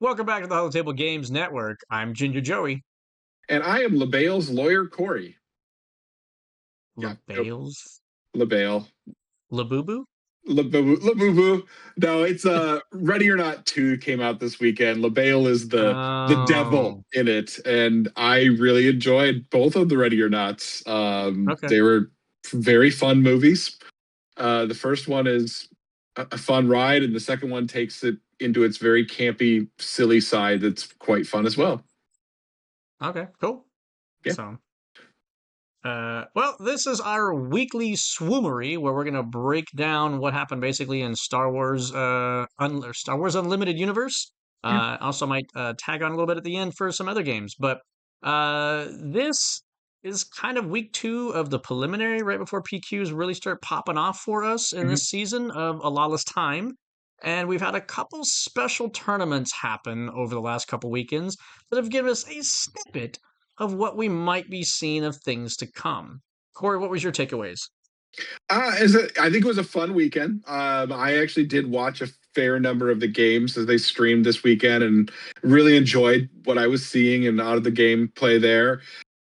Welcome back to the Hollow Table Games Network. I'm Ginger Joey. And I am LaBelle's lawyer, Corey. Yeah, nope, LaBales? LaBelle. Labubu? Labubu. No, it's Ready or Not 2 came out this weekend. LaBelle is the devil Oh, in it, and I really enjoyed both of the Ready or Nots. okay. They were very fun movies. The first one is a fun ride, and the second one takes it into its very campy, silly side that's quite fun as well. Okay, cool. Yeah. So, well, this is our weekly SWUmary where we're going to break down what happened basically in Star Wars Unlimited Universe. Yeah. Also might tag on a little bit at the end for some other games, but this is kind of week 2 of the preliminary right before PQs really start popping off for us in Mhm. this season of A Lawless Time. And we've had a couple special tournaments happen over the last couple weekends that have given us a snippet of what we might be seeing of things to come. Corey, what was your takeaways? I think it was a fun weekend. I actually did watch a fair number of the games as they streamed this weekend, and really enjoyed what I was seeing and out of the gameplay there.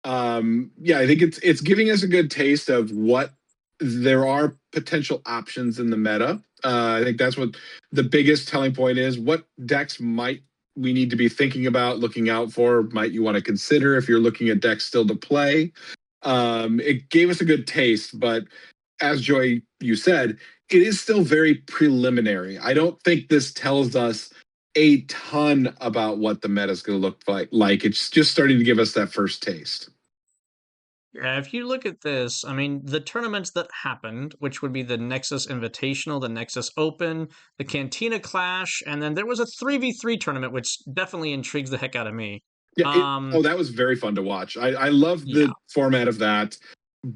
Yeah, I think it's giving us a good taste of what there are potential options in the meta. I think that's what the biggest telling point is. What decks might we need to be thinking about, looking out for? Might you want to consider if you're looking at decks still to play? It gave us a good taste, but as Joy, you said, it is still very preliminary. I don't think this tells us a ton about what the meta is going to look like. It's just starting to give us that first taste. Yeah, if you look at this, I mean, the tournaments that happened, which would be the Nexus Invitational, the Nexus Open, the Cantina Clash, and then there was a 3v3 tournament, which definitely intrigues the heck out of me. Yeah. Um, That was very fun to watch. I love yeah, the format of that,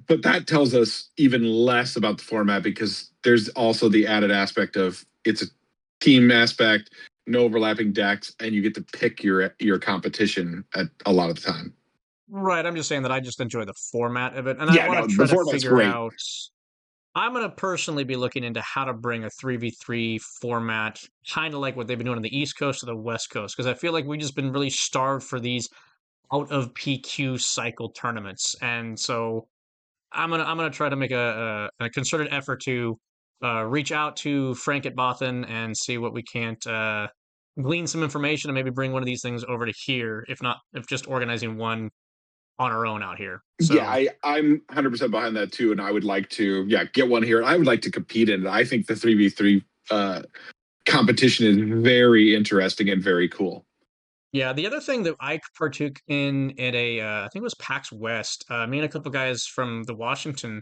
but that tells us even less about the format because there's also the added aspect of it's a team aspect, no overlapping decks, and you get to pick your competition at a lot of the time. right. I'm just saying that I just enjoy the format of it, and I Yeah, want no, to the try to format's figure great. out. I'm going to personally be looking into how to bring a 3v3 format, kind of like what they've been doing on the East Coast to the West Coast, because I feel like we've just been really starved for these out of PQ cycle tournaments. And so I'm gonna try to make a concerted effort to reach out to Frank at Bothan and see what we can't glean some information and maybe bring one of these things over to here, if not, if just organizing one on our own out here. Yeah, So I'm 100% behind that too, and I would like to, yeah, get one here. I would like to compete in it. I think the 3v3 competition is very interesting and very cool. yeah, the other thing that I partook in at a I think it was PAX West. Me and a couple guys from the Washington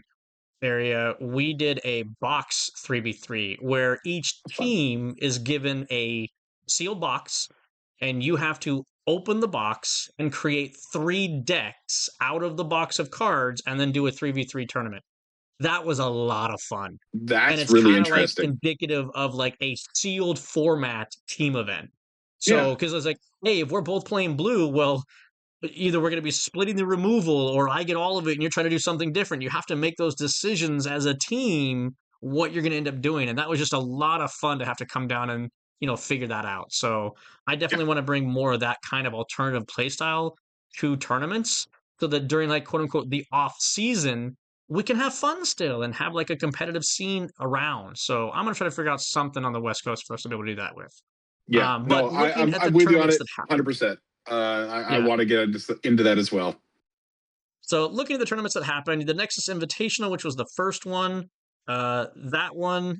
area, we did a box 3v3 where each Fun. team is given a sealed box and you have to open the box and create 3 decks out of the box of cards and then do a 3v3 tournament. That was a lot of fun. And That's it's really kind of like interesting. indicative of like a sealed format team event. Yeah. So, because it's like, hey, if we're both playing blue, well, either we're going to be splitting the removal or I get all of it and you're trying to do something different. You have to make those decisions as a team what you're going to end up doing. And that was just a lot of fun to have to come down and, figure that out. So I Yeah. definitely want to bring more of that kind of alternative playstyle to tournaments so that during like quote unquote the off season, we can have fun still and have like a competitive scene around. So I'm going to try to figure out something on the West Coast for us to be able to do that with. Yeah. No, But looking at I'm the with you on tournaments it that happened, 100%. I yeah. want to get into that as well. So looking at the tournaments that happened, the Nexus Invitational, which was the first one, that one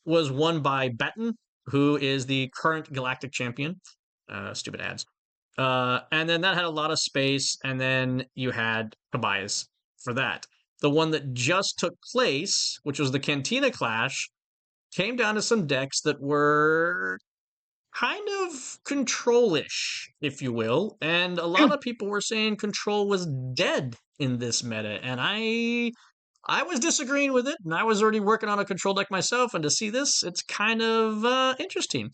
was won by Betten, who is the current Galactic Champion. Stupid ads. And then that had a lot of space, and then you had Tobias for that. The one that just took place, which was the Cantina Clash, came down to some decks that were kind of control-ish, if you will. And a Yeah. lot of people were saying control was dead in this meta, and I was disagreeing with it, and I was already working on a control deck myself. And to see this, it's kind of interesting.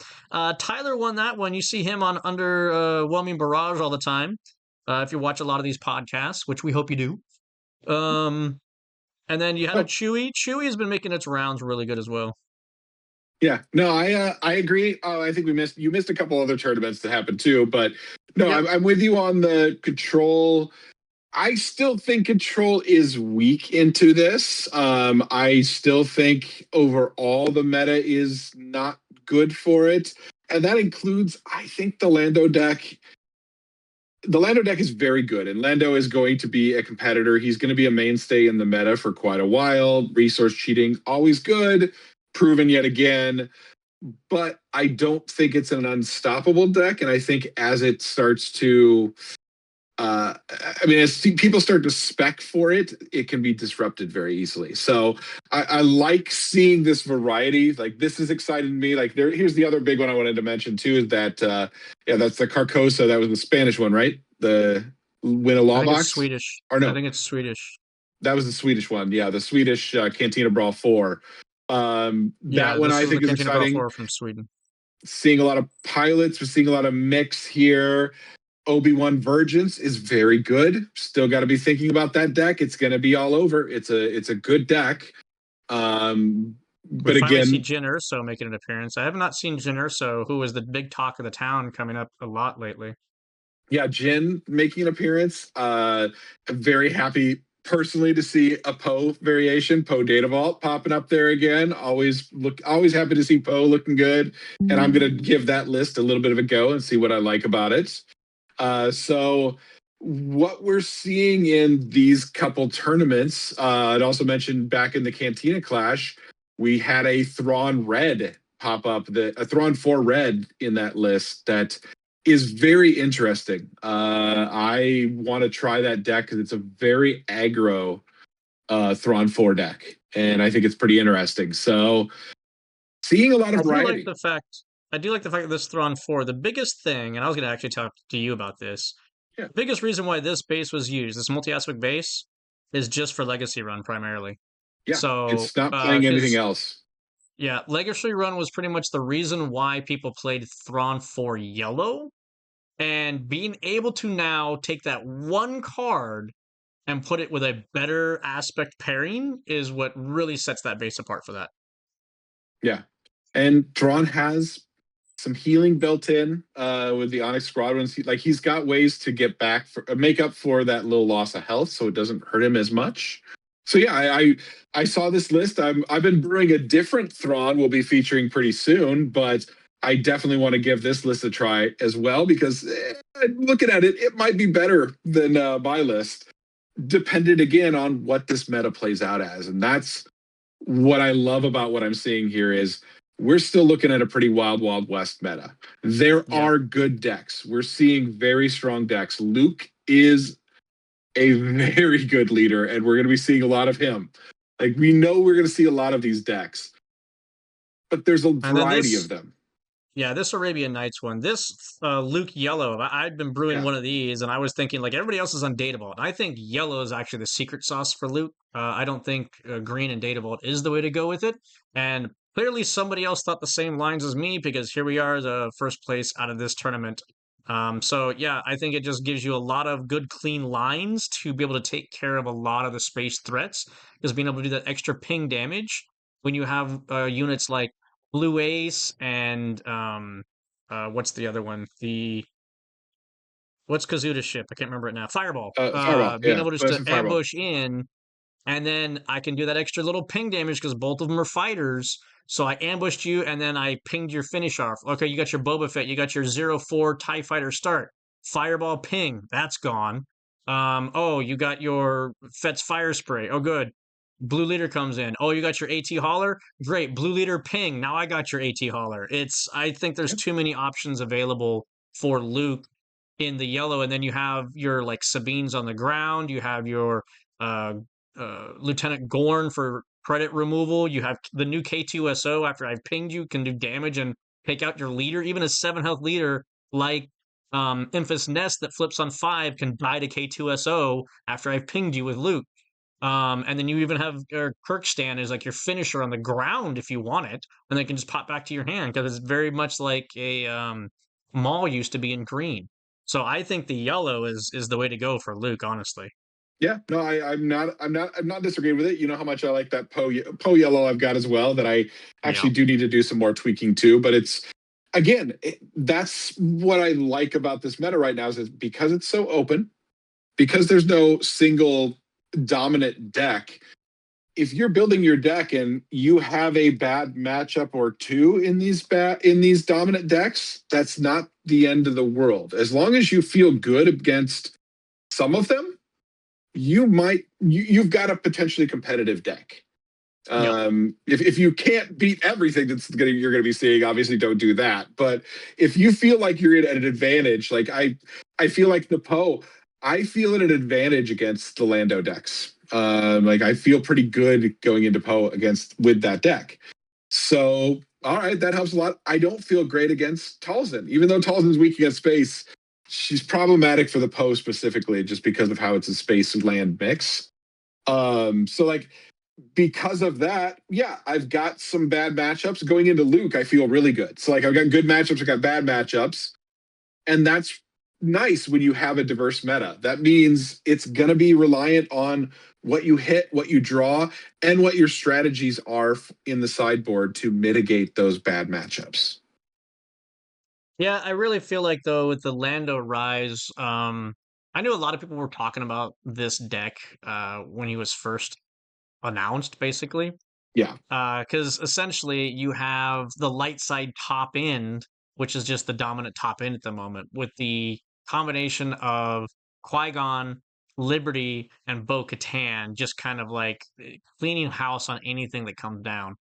Tyler won that one. You see him on Underwhelming Barrage all the time. If you watch a lot of these podcasts, which we hope you do. And then you had a Oh, Chewy. Chewy has been making its rounds really good as well. Yeah, no, I agree. I think you missed a couple other tournaments that happened too, but no, Yep. I'm with you on the control. I still think control is weak into this. I still think overall the meta is not good for it, and that includes, I think, the Lando deck. The Lando deck is very good, and Lando is going to be a competitor. He's going to be a mainstay in the meta for quite a while. Resource cheating, always good, proven yet again. But I don't think it's an unstoppable deck. And I think as it starts to, I mean, as people start to spec for it, it can be disrupted very easily. So I like seeing this variety. Like this is exciting me. Like here's the other big one I wanted to mention too is that yeah, that's the Carcosa. That was the Spanish one, right? The win a I law think it's box, Swedish. or I no? think it's Swedish. That was the Swedish one. Yeah, the Swedish Cantina Brawl 4. That Yeah, one this I is the think is Cantina Brawl exciting. 4 from Sweden. Seeing a lot of pilots, we're seeing a lot of mix here. Obi-Wan Virgins is very good. Still got to be thinking about that deck. It's going to be all over. It's a good deck. Um, We but finally see again, Jin Urso making an appearance. I have not seen Jin Urso, who was the big talk of the town, coming up a lot lately. yeah, Jin making an appearance. I'm very happy personally to see a Poe variation, Poe Data Vault popping up there again. Always happy to see Poe looking good. And I'm gonna give that list a little bit of a go and see what I like about it. So what we're seeing in these couple tournaments, I'd also mentioned back in the Cantina Clash, we had a Thrawn Red pop up, a Thrawn 4 Red in that list that is very interesting. I want to try that deck because it's a very aggro Thrawn 4 deck, and I think it's pretty interesting. So seeing a lot of I do like variety. the fact I do like the fact that this Thrawn 4, the biggest thing, and I was going to actually talk to you about this. Yeah, The biggest reason why this base was used, this multi-aspect base, is just for Legacy Run primarily. yeah, So, it's not playing anything because else. yeah, Legacy Run was pretty much the reason why people played Thrawn 4 yellow, and being able to now take that one card and put it with a better aspect pairing is what really sets that base apart for that. Yeah, and Thrawn has some healing built in with the Onyx Squadrons. He's got ways to get back for make up for that little loss of health, so it doesn't hurt him as much. So yeah, I saw this list. I've been brewing a different Thrawn we'll be featuring pretty soon, but I definitely want to give this list a try as well because looking at it, it might be better than my list, dependent again on what this meta plays out as, and that's what I love about what I'm seeing here is we're still looking at a pretty wild west meta. There Yeah. are good decks. We're seeing very strong decks. Luke is a very good leader, and we're going to be seeing a lot of him. Like we know we're going to see a lot of these decks, but there's a And then variety of this them. Yeah, this Arabian Nights one, this Luke Yellow, I'd been brewing Yeah. one of these, and I was thinking like everybody else is on Data Vault. I think yellow is actually the secret sauce for Luke. I don't think green and Data Vault is the way to go with it. And clearly, somebody else thought the same lines as me because here we are, the first place out of this tournament. So yeah, I think it just gives you a lot of good, clean lines to be able to take care of a lot of the space threats. Because being able to do that extra ping damage when you have units like Blue Ace and what's the other one? The what's Kazuda's ship? I can't remember it now. Fireball. Fireball. Being Yeah. able just Blast to and Fireball. ambush in, and then I can do that extra little ping damage because both of them are fighters. So I ambushed you, and then I pinged your finish off. Okay, you got your Boba Fett, you got your 0-4 Tie Fighter start. Fireball ping, that's gone. Oh, you got your Fett's fire spray. Oh, good. Blue leader comes in. Oh, you got your AT hauler? Great. Blue leader ping. Now I got your AT hauler. I think there's Yep. too many options available for Luke in the yellow. And then you have your like Sabines on the ground. You have your uh, Lieutenant Gorn for credit removal. You have the new K2SO after I've pinged you can do damage and take out your leader. Even a 7 health leader like Infus Nest that flips on 5 can die to K2SO after I've pinged you with Luke. And then you even have your Kirkstand as like your finisher on the ground if you want it, and they can just pop back to your hand because it's very much like a Maul used to be in green. So I think the yellow is the way to go for Luke, honestly. Yeah, no, I'm not disagreeing with it. You know how much I like that Poe yellow I've got as well. That I Yeah. actually do need to do some more tweaking too. But it's again, that's what I like about this meta right now is because it's so open, because there's no single dominant deck. If you're building your deck and you have a bad matchup or two in these dominant decks, that's not the end of the world. As long as you feel good against some of them, you've got a potentially competitive deck. Yep. If you can't beat everything you're gonna be seeing, obviously don't do that. But if you feel like you're at an advantage, like I feel like Napo, I feel at an advantage against the Lando decks. Like I feel pretty good going into Poe against with that deck. So all right, that helps a lot. I don't feel great against Talzin, even though Talzin's weak against space. She's problematic for the Poe specifically, just because of how it's a space land mix. So like because of that, yeah, I've got some bad matchups. Going into Luke, I feel really good. So like I've got good matchups, I've got bad matchups. And that's nice when you have a diverse meta. That means it's gonna be reliant on what you hit, what you draw, and what your strategies are in the sideboard to mitigate those bad matchups. Yeah, I really feel like though with the Lando Rise, I knew a lot of people were talking about this deck when he was first announced, basically. Yeah. Because essentially you have the light side top end, which is just the dominant top end at the moment, with the combination of Qui-Gon, Liberty, and Bo-Katan, just kind of like cleaning house on anything that comes down.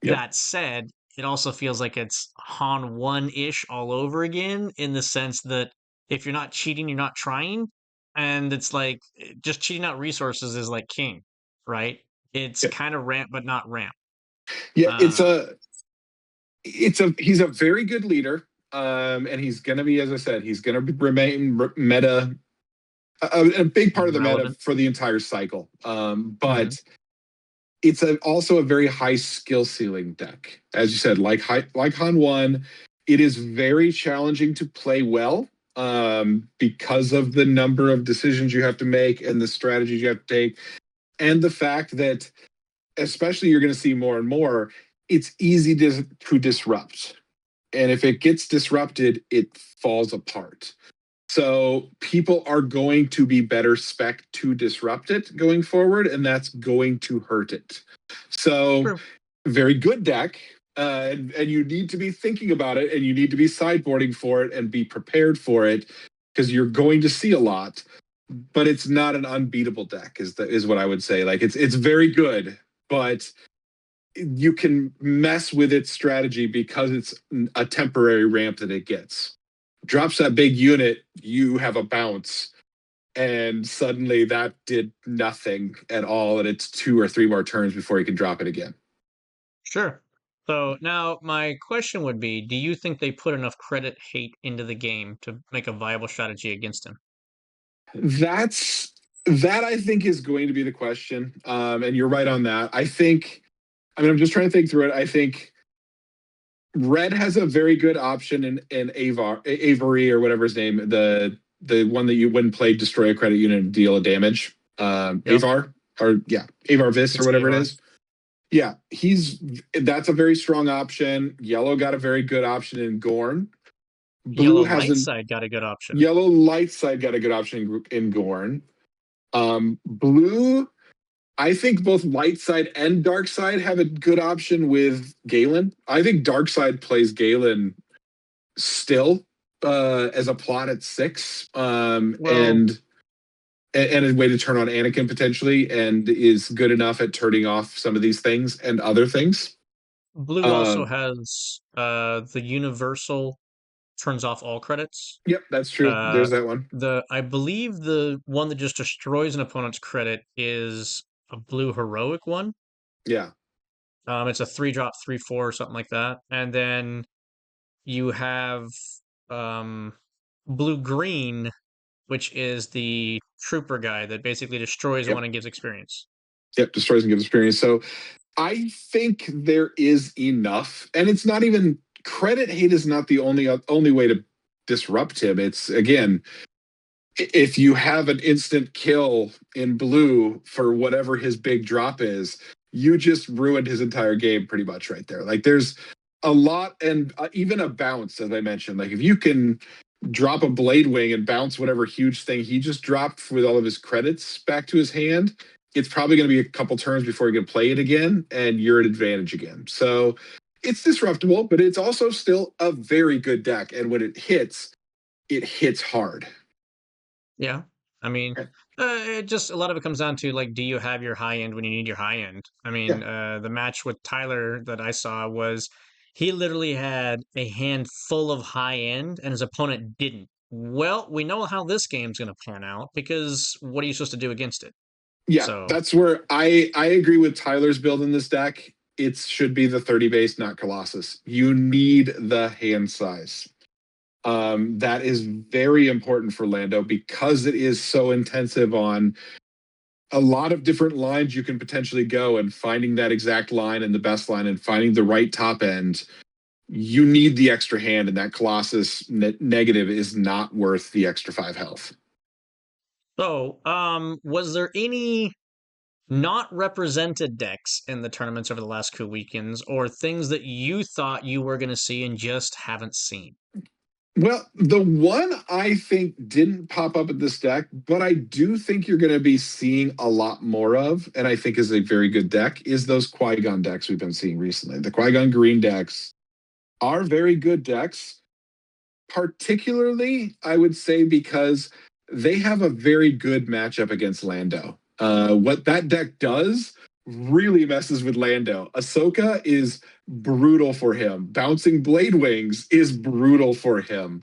Yep. That said, it also feels like it's Han 1-ish all over again, in the sense that if you're not cheating, you're not trying. And it's like just cheating out resources is like king, right? It's Yep. kind of ramp, but not ramp. Yeah. Uh, He's a very good leader. And he's gonna be, as I said, he's gonna remain meta a big part of the meta Relevant. for the entire cycle. Mhm. But it's also a very high skill ceiling deck, as you said. Like Han One, it is very challenging to play well because of the number of decisions you have to make and the strategies you have to take, and the fact that, especially, you're going to see more and more. It's easy to disrupt, and if it gets disrupted, it falls apart. So people are going to be better spec to disrupt it going forward, and that's going to hurt it. So True. very good deck. And you need to be thinking about it, and you need to be sideboarding for it and be prepared for it, because you're going to see a lot. But it's not an unbeatable deck, is what I would say. Like it's very good, but you can mess with its strategy because it's a temporary ramp that it gets. Drops that big unit, you have a bounce, and suddenly that did nothing at all, and it's two or three more turns before you can drop it again. Sure. So now my question would be, do you think they put enough credit hate into the game to make a viable strategy against him? That's that I think is going to be the question. And you're right on that. I mean, I'm just trying to think through it. I think Red has a very good option in Avery or whatever his name, the one that you wouldn't play, destroy a credit unit and deal a damage. Yep. Avar, or yeah, Avar Vis or It's whatever it Avar. is. Yeah, that's a very strong option. Yellow got a very good option in Gorn. Blue Yellow has light an side got a good option. Yellow light side got a good option in Gorn. Blue, I think both light side and dark side have a good option with Galen. I think dark side plays Galen still as a plot at 6, Well, and a way to turn on Anakin potentially, and is good enough at turning off some of these things and other things. blue also Um, has the universal turns off all credits. yep, that's true. Uh, There's that one. I believe the one that just destroys an opponent's credit is a blue heroic one. Yeah. It's a 3-drop 3/4 or something like that. And then you have um, blue green, which is the trooper guy that basically destroys Yep. one and gives experience. Yep. Destroys and gives experience. So I think there is enough, and it's not even credit hate is not the only way to disrupt him. It's again if you have an instant kill in blue for whatever his big drop is, you just ruined his entire game pretty much right there. Like there's a lot, and even a bounce, as I mentioned. Like if you can drop a blade wing and bounce whatever huge thing he just dropped with all of his credits back to his hand, it's probably going to be a couple turns before you can play it again, and you're at advantage again. So it's disruptible, but it's also still a very good deck. And when it hits hard. Yeah. I mean, it just a lot of it comes down to like, do you have your high end when you need your high end? I Yeah. mean, the match with Tyler that I saw was he literally had a hand full of high end and his opponent didn't. Well, we know how this game's going to pan out because what are you supposed to do against it? Yeah, So, that's where I agree with Tyler's build in this deck. It should be the 30 base, not Colossus. You need the hand size. That is very important for Lando because it is so intensive on a lot of different lines you can potentially go, and finding that exact line and the best line and finding the right top end. You need the extra hand, and that Colossus negative is not worth the extra 5 health. was there any not represented decks in the tournaments over the last two weekends or things that you thought you were going to see and just haven't seen? Well, the one I think didn't pop up at this deck, but I do think you're going to be seeing a lot more of, and I think is a very good deck, is those Qui-Gon decks we've been seeing recently. The Qui-Gon green decks are very good decks, particularly, I would say, because they have a very good matchup against Lando. What that deck does really messes with Lando. Ahsoka is brutal for him. Bouncing Blade Wings is brutal for him.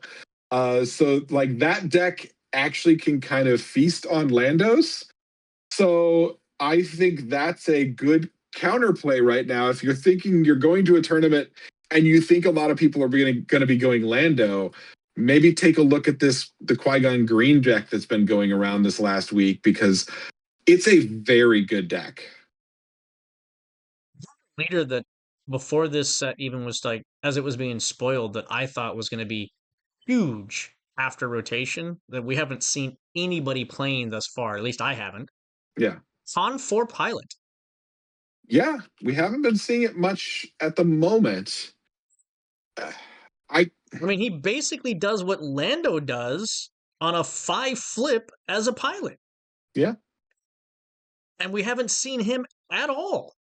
So like that deck actually can kind of feast on Landos. So I think that's a good counterplay right now. If you're thinking you're going to a tournament and you think a lot of people are going to be going Lando, maybe take a look at the Qui-Gon green deck that's been going around this last week, because it's a very good deck. Leader that before this set even was like as it was being spoiled that I thought was going to be huge after rotation that we haven't seen anybody playing thus far. At least I haven't. Yeah. Han 4 pilot. Yeah, we haven't been seeing it much at the moment. I I mean, he basically does what Lando does on a 5 flip as a pilot. Yeah. And we haven't seen him at all.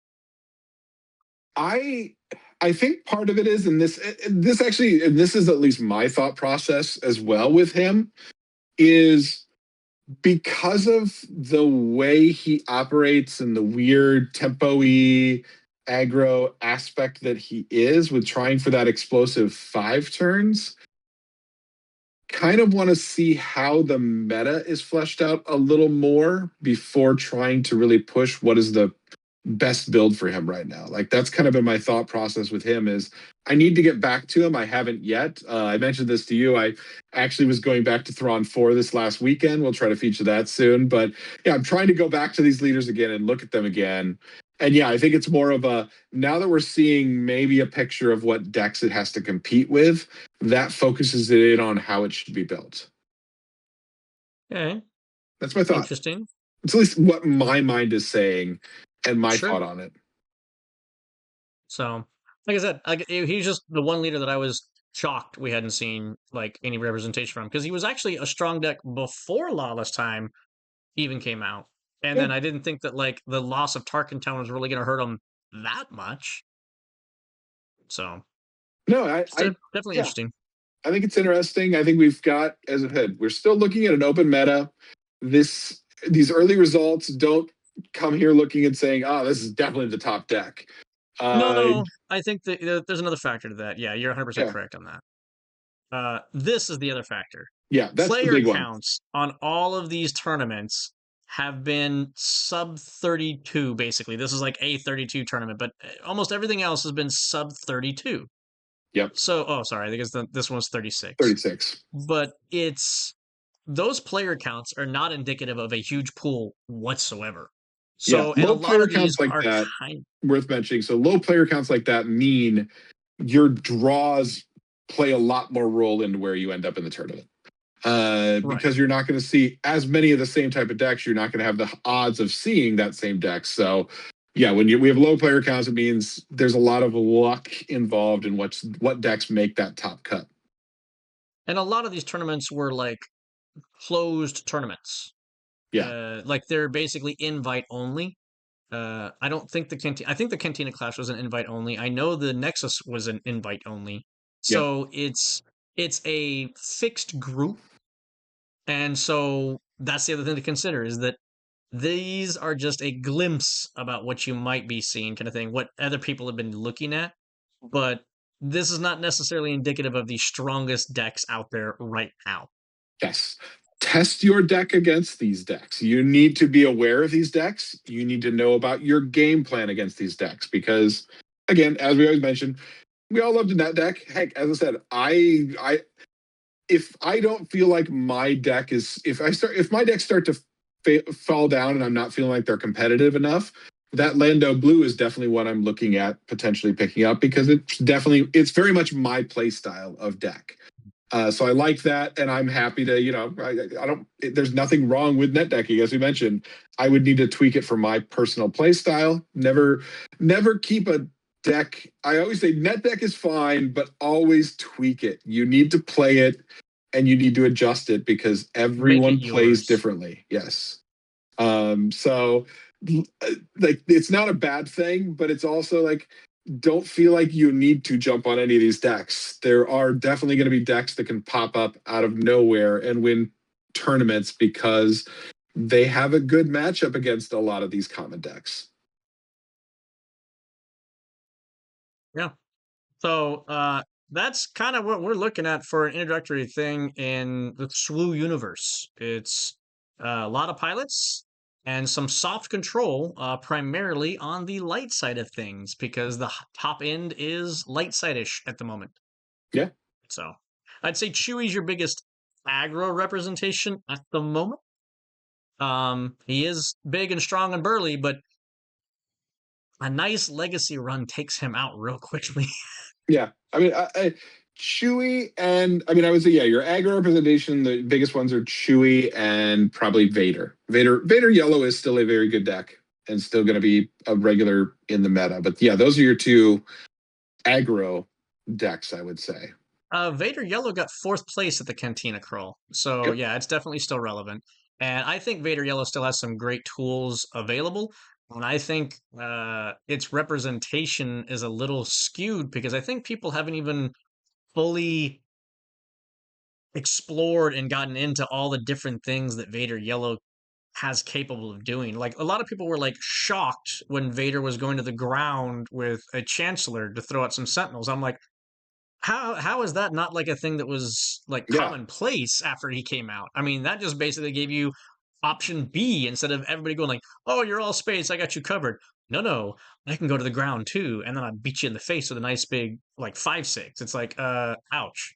I I think part of it is, and this actually, and this is at least my thought process as well with him, is because of the way he operates and the weird tempo-y aggro aspect that he is with trying for that explosive 5 turns. Kind of want to see how the meta is fleshed out a little more before trying to really push what is the best build for him right now. Like that's kind of been my thought process with him, is I need to get back to him. I haven't yet. I mentioned this to you. I actually was going back to Thrawn 4 this last weekend. We'll try to feature that soon. But yeah, I'm trying to go back to these leaders again and look at them again. And yeah, I think it's more of a, now that we're seeing maybe a picture of what decks it has to compete with, that focuses it in on how it should be built. Okay. That's my thought. Interesting. It's at least what my mind is saying and my Sure. thought on it. So, like I said, he's just the one leader that I was shocked we hadn't seen like any representation from because he was actually a strong deck before Lawless Time even came out. And Yeah. then I didn't think that like the loss of Tarkin Town was really going to hurt him that much. So, No, it's definitely yeah, interesting. I think it's interesting. I think we've got, as I said, we're still looking at an open meta. These early results don't come here looking and saying, "Oh, this is definitely the top deck." Uh, No, I think that there's another factor to that. Yeah, you're 100% yeah, correct on that. This is the other factor. yeah, that's the Player big one. counts on all of these tournaments have been sub 32 basically. This is like a 32 tournament, but almost everything else has been sub 32. Yep, So, oh, sorry, I think this one was 36. 36. But it's those player counts are not indicative of a huge pool whatsoever. Yeah, So, and a low lot player of these counts like are that kind. worth mentioning. So low player counts like that mean your draws play a lot more role into where you end up in the tournament. Right. because you're not going to see as many of the same type of decks. You're not going to have the odds of seeing that same deck. So, yeah, when we have low player counts, it means there's a lot of luck involved in what decks make that top cut. And a lot of these tournaments were like closed tournaments. Yeah, Like they're basically invite only. I don't think I think the Cantina Clash was an invite only. I know the Nexus was an invite only. yeah, So it's a fixed group, and so that's the other thing to consider is that these are just a glimpse about what you might be seeing, kind of thing, what other people have been looking at. But this is not necessarily indicative of the strongest decks out there right now. yes. Test your deck against these decks. You need to be aware of these decks. You need to know about your game plan against these decks because, again, as we always mention, we all love the net deck. Heck, as I said, I if I don't feel like my deck is if my decks start to fall down and I'm not feeling like they're competitive enough, that Lando Blue is definitely what I'm looking at potentially picking up because it's very much my play style of deck. So I like that, and I'm happy to I don't. There's nothing wrong with net decking, as we mentioned. I would need to tweak it for my personal play style. Never keep a deck. I always say net deck is fine, but always tweak it. You need to play it and you need to adjust it because Make it everyone plays yours. differently. Yes. So like it's not a bad thing, but it's also like don't feel like you need to jump on any of these decks. There are definitely going to be decks that can pop up out of nowhere and win tournaments because they have a good matchup against a lot of these common decks. Yeah. So that's kind of what we're looking at for an introductory thing in the SWU universe. It's a lot of pilots and some soft control, primarily on the light side of things, because the top end is light side-ish at the moment. Yeah. So I'd say Chewie's your biggest aggro representation at the moment. He is big and strong and burly, but a nice legacy run takes him out real quickly. Yeah. I mean, Chewy and I mean, I would say, yeah, your aggro representation, the biggest ones are Chewy and probably Vader. Vader Yellow is still a very good deck and still going to be a regular in the meta. But yeah, those are your two aggro decks, I would say. Vader Yellow got fourth place at the Cantina Crawl. So Yep. yeah, it's definitely still relevant. And I think Vader Yellow still has some great tools available. And I think its representation is a little skewed because I think people haven't even fully explored and gotten into all the different things that Vader Yellow has capable of doing. Like a lot of people were like shocked when Vader was going to the ground with a Chancellor to throw out some Sentinels. I'm like, how is that not like a thing that was like Yeah. commonplace after he came out? I mean, that just basically gave you option B instead of everybody going like, "Oh, you're all space, I got you covered." No, I can go to the ground too, and then I beat you in the face with a nice big like 5/6. It's like, ouch.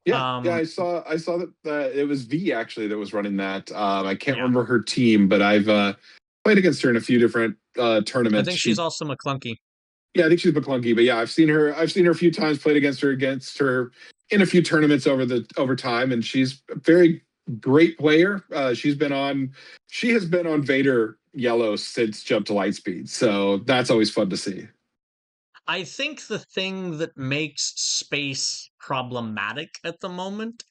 Yeah, Um, I saw that it was V actually that was running that. I can't yeah, remember her team, but I've played against her in a few different I tournaments. think she's also McClunky. Yeah, I think she's McClunky, but yeah, I've seen her a few times, played against her in a few tournaments over time, and she's a very great player. She has been on Vader Yellow since Jump to Lightspeed, so that's always fun to see. I think the thing that makes space problematic at the moment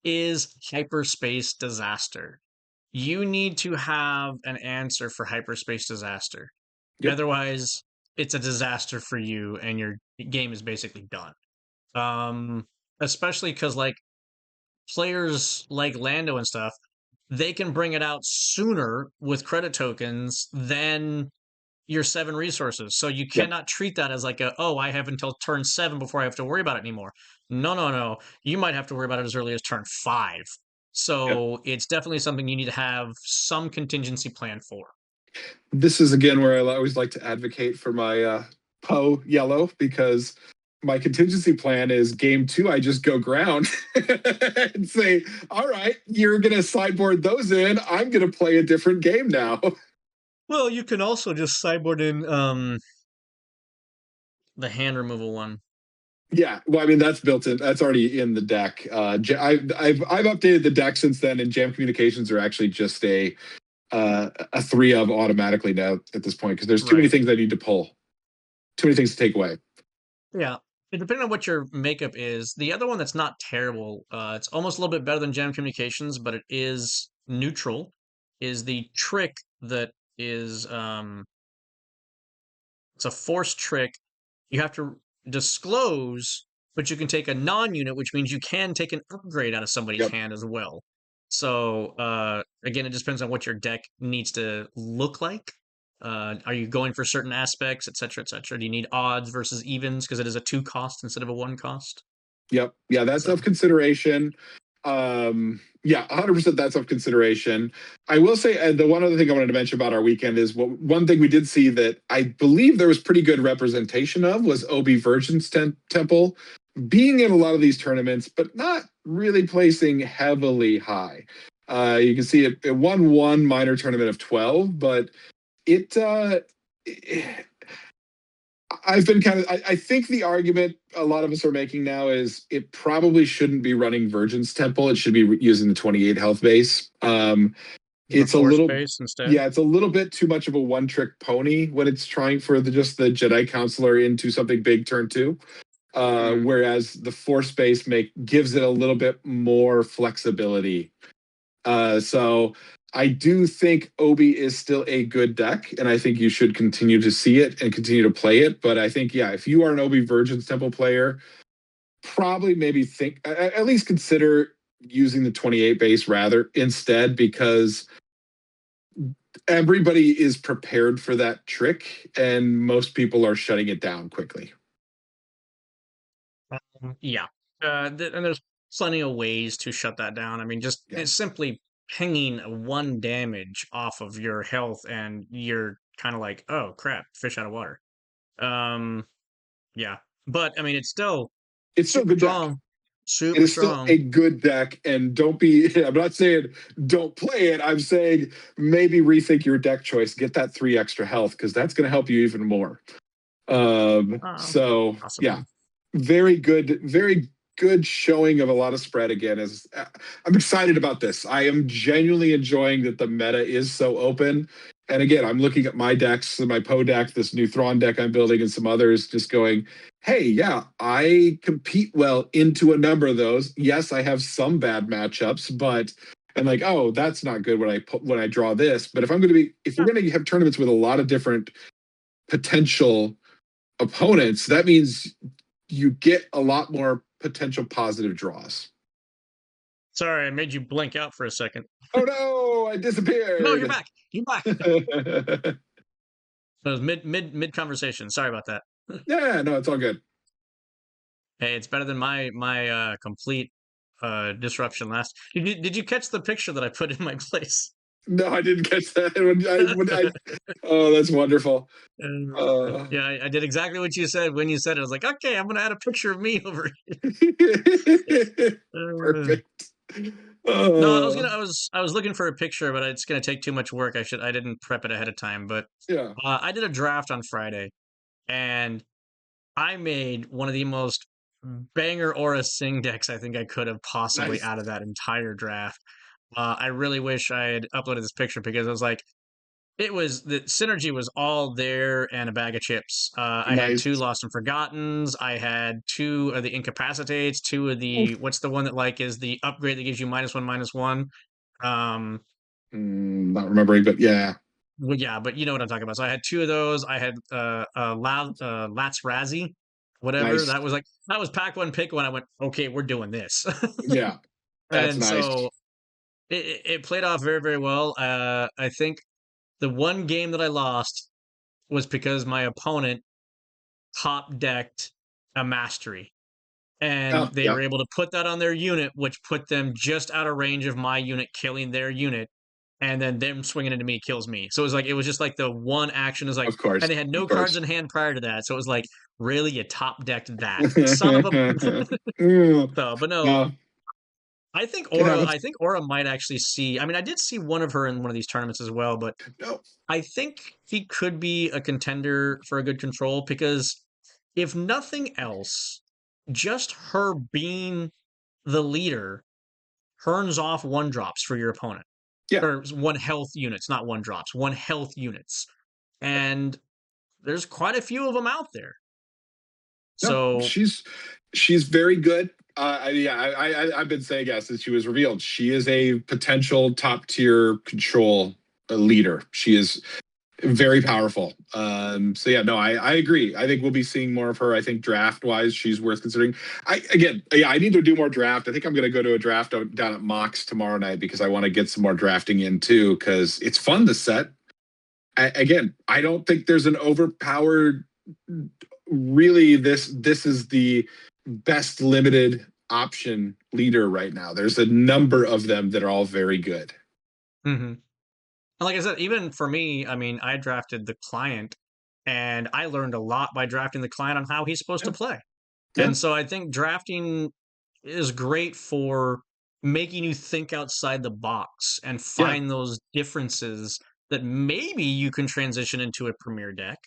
is hyperspace disaster. You need to have an answer for hyperspace disaster. Yep. Otherwise, it's a disaster for you and your game is basically done. Um, Especially because like players like Lando and stuff, they can bring it out sooner with credit tokens than your 7 resources. So you Yep. cannot treat that as like oh, I have until turn 7 before I have to worry about it anymore. No. You might have to worry about it as early as turn 5. Yep. So it's definitely something you need to have some contingency plan for. This is again where I always like to advocate for my Poe Yellow because my contingency plan is game two. I just go ground and say, "All right, you're gonna sideboard those in. I'm gonna play a different game now." Well, you can also just sideboard in the hand removal one. Yeah, well, I mean that's built in. That's already in the deck. I've updated the deck since then, and Jam Communications are actually just a three of automatically now at this point because there's too many Right. things I need to pull, too many things to take away. Yeah. And depending on what your makeup is, the other one that's not terrible, it's almost a little bit better than Jam Communications, but it is neutral, is the trick that is it's a force trick. You have to disclose, but you can take a non-unit, which means you can take an upgrade out of somebody's Yep, hand as well. So again, it just depends on what your deck needs to look like. Are you going for certain aspects, et cetera, et cetera? Do you need odds versus evens because it is a 2 cost instead of a 1 cost? yep, yeah. That's So of consideration. Yeah, 100% that's of consideration. I will say, and the one other thing I wanted to mention about our weekend is one thing we did see that I believe there was pretty good representation of was Obi Virgin's Temple being in a lot of these tournaments, but not really placing heavily high. You can see it won one minor tournament of 12, but it, I've been kind of, I think the argument a lot of us are making now is it probably shouldn't be running Virgin's Temple. It should be using the 28 health base. the It's a force little, base instead. yeah, it's a little bit too much of a one trick pony when it's trying for just the Jedi Counselor into something big turn two. Mm. Whereas the force base gives it a little bit more flexibility. So I do think Obi is still a good deck, and I think you should continue to see it and continue to play it. But I think, yeah, if you are an Obi Virgin's Temple player, probably maybe think at least consider using the 28 base rather instead because everybody is prepared for that trick and most people are shutting it down quickly. Yeah. And there's plenty of ways to shut that down. I mean, just Yeah. it's simply pinging 1 damage off of your health, and you're kind of like, oh crap, fish out of water. Um, yeah. But I mean, it's still It's still a super good deck. strong, It super is still strong. a good deck, and don't be. I'm not saying don't play it. I'm saying maybe rethink your deck choice. Get that 3 extra health because that's going to help you even more. So yeah, Possibly. very good showing of a lot of spread again. Is I'm excited about this. I am genuinely enjoying that the meta is so open. And again, I'm looking at my decks, my Poe deck, this new Thrawn deck I'm building, and some others, just going, hey, yeah, I compete well into a number of those. Yes, I have some bad matchups, but and like, oh, that's not good when I draw this. But if we're Yeah. gonna have tournaments with a lot of different potential opponents, that means you get a lot more potential positive draws. Sorry, I made you blink out for a second. Oh no, I No, you're disappeared. back. You're back. It was mid conversation. Sorry about that. Yeah, no, it's all good. Hey, it's better than my complete disruption last. Did you catch the picture that I put in my place? No, I didn't catch that. Oh, that's wonderful. Yeah, I did exactly what you said when you said it. I was like, okay, I'm gonna add a picture of me over here. Perfect. No, Uh, I was looking for a picture, but it's gonna take too much work. I didn't prep it ahead of time. But yeah, I did a draft on Friday, and I made one of the most banger Aura Sing decks I think I could have possibly nice, out of that entire draft. I really wish I had uploaded this picture because I was like, the synergy was all there and a bag of chips. I had nice. 2 Lost and Forgottens. I had 2 of the Incapacitates. 2 of the Oof. what's the one that like is the upgrade that gives you -1/-1. Um, Not remembering, but yeah, well, yeah, but you know what I'm talking about. So I had 2 of those. I had Lats Razzie, whatever. nice. That was pack one, pick one. I went, okay, we're doing this. Yeah, that's And nice. so it played off very, very well. I think the one game that I lost was because my opponent top decked a mastery. And Oh, they yeah, were able to put that on their unit, which put them just out of range of my unit killing their unit. And then them swinging into me kills me. So it was just like the one action is like, of course, and they had of no cards course. in hand prior to that. So it was like, really, you top decked that son of a. So, but no, No, can have it. I think Aura might actually see. I mean, I did see one of her in one of these tournaments as well, but No, I think he could be a contender for a good control because if nothing else, just her being the leader turns off one drops for your opponent. Yeah. Or one health units, not one drops, one health units. And there's quite a few of them out there. No, So, she's very good. I've been saying since she was revealed, she is a potential top tier control leader. She is very powerful. So yeah, no, I agree. I think we'll be seeing more of her. I think draft wise, she's worth considering. I need to do more draft. I think I'm going to go to a draft down at Mox tomorrow night because I want to get some more drafting in too because it's fun to set. I don't think there's an overpowered. Really, this is the best limited option leader right now. There's a number of them that are all very good. mhm. Like I said, even for me, I mean, I drafted the client and I learned a lot by drafting the client on how he's supposed Yeah, to play. yeah, And so I think drafting is great for making you think outside the box and yeah. find those differences that maybe you can transition into a premier deck.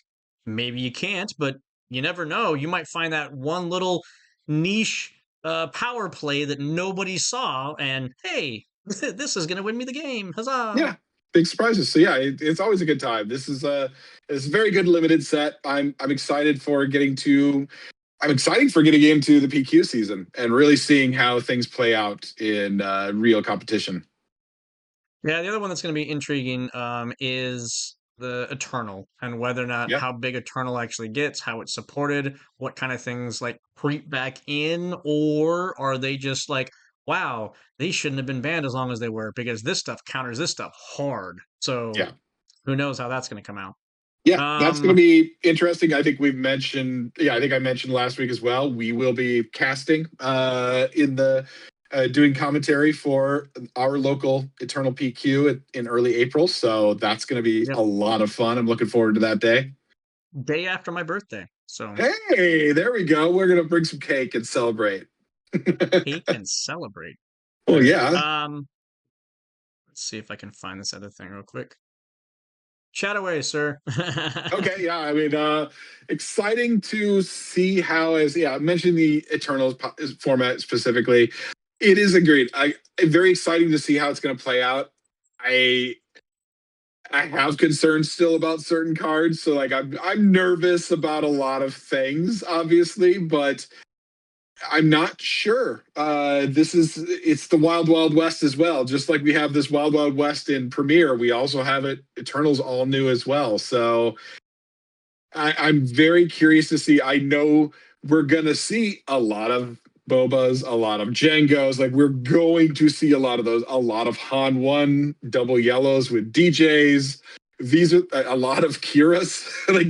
Maybe you can't, but you never know. You might find that one little niche power play that nobody saw, and hey, this is going to win me the game. Huzzah! Yeah, big surprises. So yeah, it's always a good time. This is a very good limited set. I'm excited for getting to. I'm excited for getting into the PQ season and really seeing how things play out in real competition. Yeah, the other one that's going to be intriguing is the Eternal and whether or not Yeah, how big Eternal actually gets, how it's supported, what kind of things like creep back in, or are they just like, wow, they shouldn't have been banned as long as they were because this stuff counters this stuff hard. So yeah. who knows how that's going to come out. Yeah, that's going to Um, be interesting. I think we've mentioned, yeah, I think I mentioned last week as well. We will be casting in the doing commentary for our local Eternal PQ in early April. So that's going to be yep, a lot of fun. I'm looking forward to that day. day after my birthday. So Hey, there we go. We're going to bring some cake and celebrate. cake and celebrate. Oh, yeah. Let's see if I can find this other thing real quick. Chat away, sir. Okay, yeah. I mean, exciting to see how, as yeah, I mentioned the Eternals format specifically. It is a great. Very exciting to see how it's going to play out. I I have concerns still about certain cards, so like I'm nervous about a lot of things, obviously, but I'm not sure. It's the Wild Wild West as well. Just like we have this Wild Wild West in Premiere, we also have it Eternals all new as well. So I'm very curious to see. I know we're gonna see a lot of Bobas, a lot of Django's. Like we're going to see a lot of those, a lot of Han One double yellows with DJs. These are a lot of Kira's. Like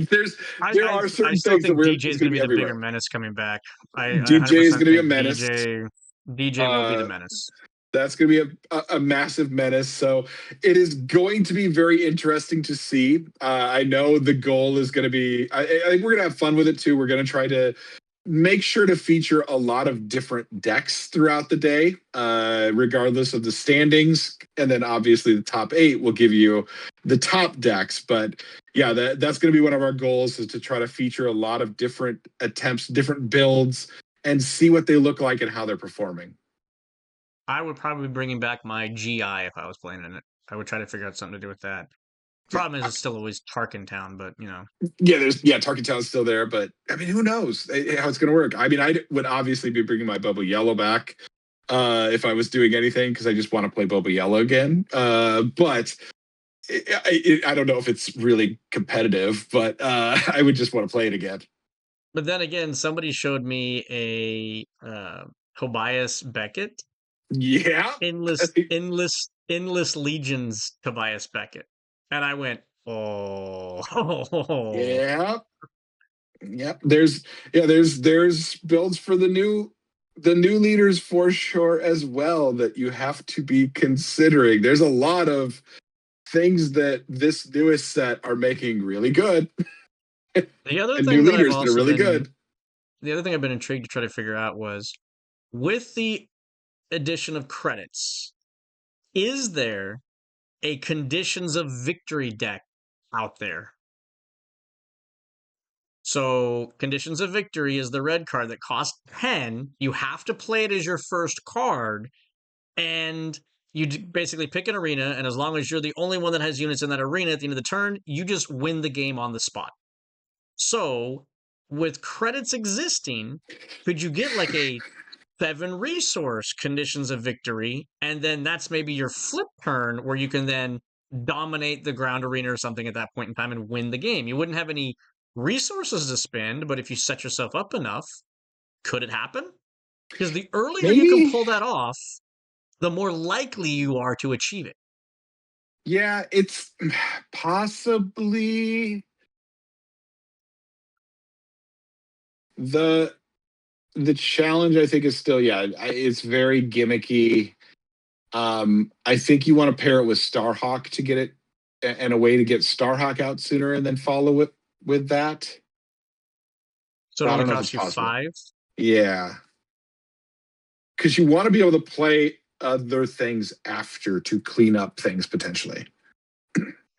I, there I are I certain still things that think we're DJ it's is going gonna to be be the bigger everywhere. menace coming back. I DJ is 100% gonna be a think menace. DJ will be the Uh menace. that's going to be a massive menace. So it is going to be very interesting to see. I know the goal is going to be, I think we're going to have fun with it too. We're going to try to make sure to feature a lot of different decks throughout the day, regardless of the standings. And then obviously the top 8 will give you the top decks. But yeah, that's going to be one of our goals is to try to feature a lot of different attempts, different builds, and see what they look like and how they're performing. I would probably be bringing back my GI if I was playing in it. I would try to figure out something to do with that. Yeah. Problem is, it's still always Tarkin Town, but you know. Target Town's still there, but I mean, who knows how it's going to work? I mean, I would obviously be bringing my Bubble Yellow back if I was doing anything because I just want to play Bubble Yellow again. But I don't know if it's really competitive, but I would just want to play it again. But then again, somebody showed me a Tobias Beckett, Yeah, endless legions Tobias Beckett, and I went, oh, yeah, yeah. There's builds for the new leaders for sure as well that you have to be considering. There's a lot of things that this newest set are making really good The other and new thing that I've leaders that are also really been good. the other thing I've been intrigued to try to figure out was with the addition of credits, is there a conditions of victory deck out there? So conditions of victory is the red card that costs 10. You have to play it as your first card, and you basically pick an arena, and as long as you're the only one that has units in that arena at the end of the turn, you just win the game on the spot. So with credits existing, could you get like a 7 resource conditions of victory, and then that's maybe your flip turn where you can then dominate the ground arena or something at that point in time and win the game? You wouldn't have any resources to spend, but if you set yourself up enough, could it happen? Because the earlier you can Maybe. pull that off, the more likely you are to achieve it. Yeah, it's possibly the the challenge. I think is still, yeah, it's very gimmicky. I think you want to pair it with Starhawk to get it, and a way to get Starhawk out sooner and then follow it with that. So it But I only don't know if it's costs you possible. 5. Yeah, because you want to be able to play other things after to clean up things potentially.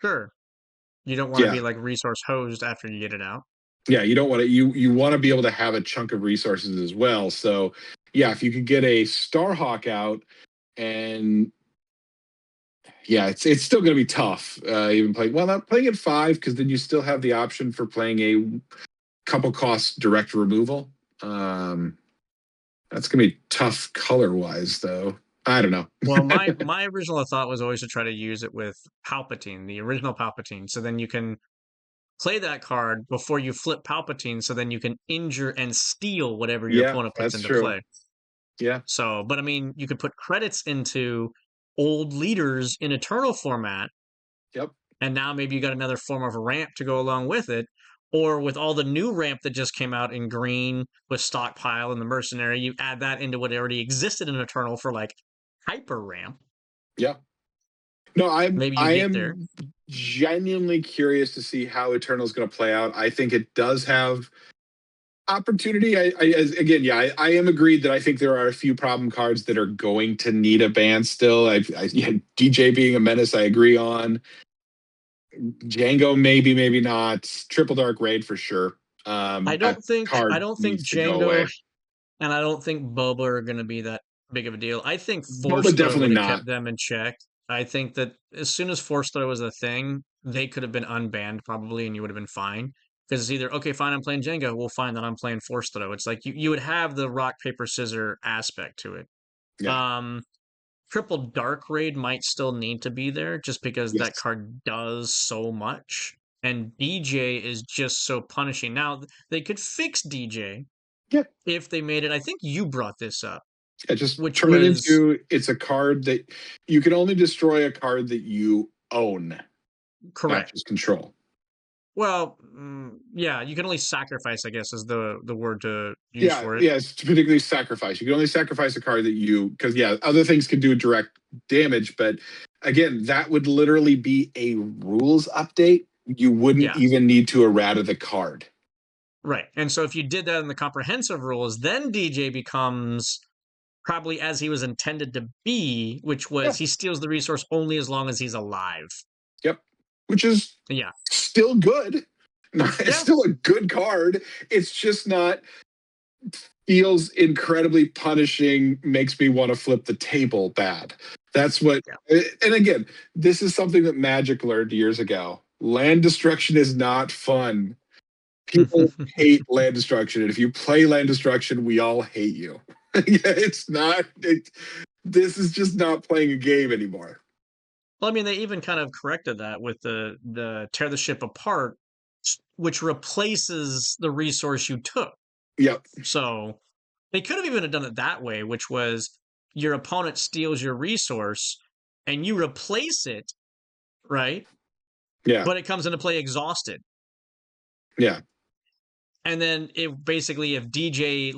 Sure. You don't want to Yeah, be like resource hosed after you get it out. yeah. You don't want to. You want to be able to have a chunk of resources as well. So yeah, if you could get a Starhawk out, and yeah, it's still going to be tough. Even playing, well, not playing at 5, because then you still have the option for playing a couple costs direct removal. That's going to be tough color wise, though. I don't know. Well, my original thought was always to try to use it with Palpatine, the original Palpatine. So then you can play that card before you flip Palpatine, so then you can injure and steal whatever your Yeah, opponent puts that's into true. play. Yeah. So, but I mean, you could put credits into old leaders in Eternal format, Yep. and now maybe you got another form of ramp to go along with it. Or with all the new ramp that just came out in green with Stockpile and the Mercenary, you add that into what already existed in Eternal for like hyper ramp. Yeah. No, Maybe you I get there. am genuinely curious to see how Eternal is going to play out. I think it does have opportunity. Again, yeah, I am agreed that I think there are a few problem cards that are going to need a ban still. Yeah, DJ being a menace, I agree on. Django, maybe not. Triple Dark Raid for sure. That I card don't think needs to go away. Django and I don't think Boba are going to be that big of a deal. I think Force Boba Throw definitely would have not. kept them in check. I think that as soon as Force Throw was a thing, they could have been unbanned probably, and you would have been fine. Because it's either okay, fine, I'm playing Django. Well, fine, then I'm playing Force Throw. It's like you would have the rock paper scissor aspect to it. Yeah. Um, Triple Dark Raid might still need to be there just because that Yes. card does so much, and DJ is just so punishing. Now they could fix DJ Yeah. if they made it. I think you brought this up, Yeah. Just which turn it was into, it's a card that you can only destroy a card that you own, not correct. just control. Well, yeah, you can only sacrifice, I guess, is the word to use Yeah, for it. yeah, it's particularly sacrifice. You can only sacrifice a card that you, because yeah, other things can do direct damage, but again, that would literally be a rules update. You wouldn't Yeah, even need to errata the card. right. And so if you did that in the comprehensive rules, then DJ becomes probably as he was intended to be, which Yeah. was he steals the resource only as long as he's alive. Yep. Which is Yeah, still good. It's yeah, still a good card. It's just not, feels incredibly punishing, makes me want to flip the table bad. That's what, yeah. and again, this is something that Magic learned years ago. Land destruction is not fun. People hate land destruction. And if you play land destruction, we all hate you. It's not, this is just not playing a game anymore. Well, I mean, they even kind of corrected that with the tear the ship apart, which replaces the resource you took. Yep. So they could have even done it that way, which was your opponent steals your resource and you replace it, right? Yeah. But it comes into play exhausted. Yeah. And then if DJ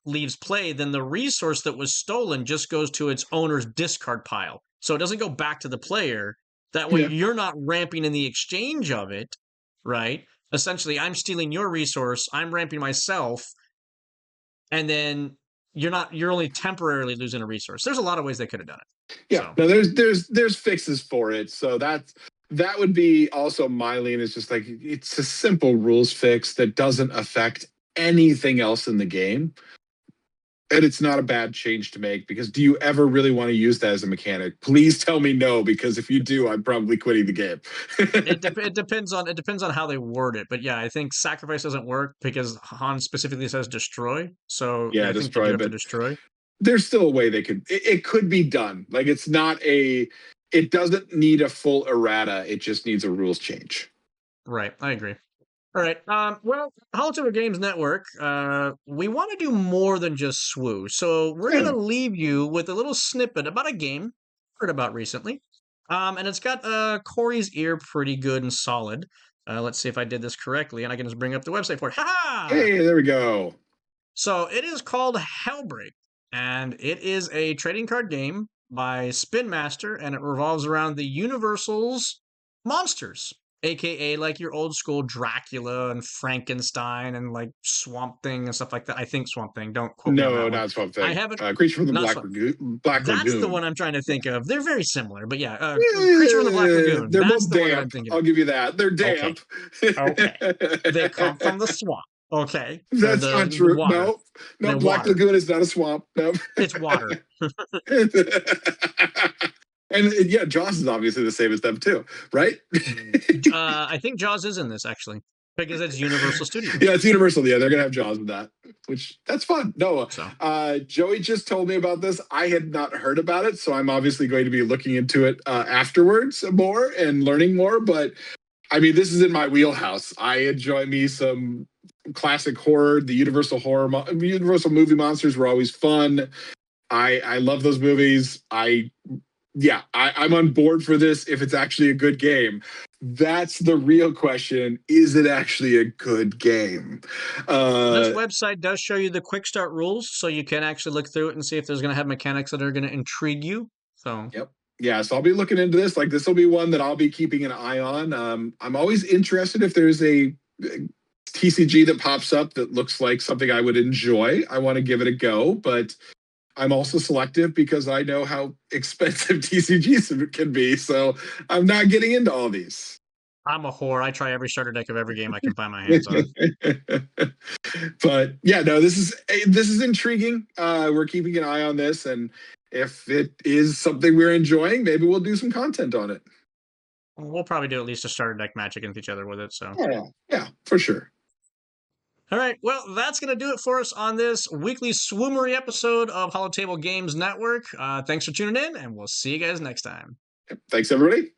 leaves play, then the resource that was stolen just goes to its owner's discard pile. So it doesn't go back to the player. That way Yeah. you're not ramping in the exchange of it, right? Essentially, I'm stealing your resource, I'm ramping myself, and then you're only temporarily losing a resource. There's a lot of ways they could have done it. Yeah. So No, there's fixes for it. So that would be also my lean. Is just like it's a simple rules fix that doesn't affect anything else in the game. And it's not a bad change to make because do you ever really want to use that as a mechanic? Please tell me no, because if you do, I'm probably quitting the game. It depends on how they word it, but yeah, I think sacrifice doesn't work because Han specifically says destroy. So yeah, Yeah, I think you do destroy, have to but destroy. there's still a way they could it could be done. Like it's not a it doesn't need a full errata. It just needs a rules change. Right, I agree. All right. Well, Hollow Games Network, we want to do more than just SWU. So we're Yeah. gonna leave you with a little snippet about a game I heard about recently. And it's got Corey's ear pretty good and solid. Let's see if I did this correctly, and I can just bring up the website for it. Ha ha! Hey, there we go. So it is called Hellbreak, and it is a trading card game by Spin Master, and it revolves around the Universal's monsters, aka like your old school Dracula and Frankenstein and like Swamp Thing and stuff like that. I think Swamp Thing. Don't quote me on No, that one. not Swamp I Thing. haven't. Creature from the Not Black Swamp. Lagoon. Black That's the Lagoon. one I'm trying to think of. They're very similar, but yeah, Creature from the Black Yeah, Lagoon. they're That's both the one that I'm damp. thinking of. I'll give you that. They're Okay, damp. okay. They come from the swamp. Okay, or That's not the true. water. No, no. They're Black water. Lagoon is not a swamp. No. It's water. And yeah, Jaws is obviously the same as them too, right? I think Jaws is in this actually because it's Universal Studios. Yeah, it's Universal. Yeah, they're gonna have Jaws with that, which that's fun. No, So Joey just told me about this. I had not heard about it, so I'm obviously going to be looking into it afterwards more and learning more. But I mean, this is in my wheelhouse. I enjoy me some classic horror. The Universal movie monsters were always fun. I love those movies. I'm on board for this if it's actually a good game. That's the real question. Is it actually a good game? this website does show you the quick start rules, so you can actually look through it and see if there's going to have mechanics that are going to intrigue you. So Yep. Yeah, so I'll be looking into this. Like this will be one that I'll be keeping an eye on. I'm always interested if there's a TCG that pops up that looks like something I would enjoy. I want to give it a go, but I'm also selective because I know how expensive TCGs can be. So I'm not getting into all these. I'm a whore. I try every starter deck of every game I can find my hands on. But yeah, no, this is intriguing. We're keeping an eye on this, and if it is something we're enjoying, maybe we'll do some content on it. We'll probably do at least a starter deck match against each other with it. So Yeah, for sure. all right, well, that's going to do it for us on this weekly SWUmary episode of Hollow Games Network. Thanks for tuning in, and we'll see you guys next time. Thanks, everybody.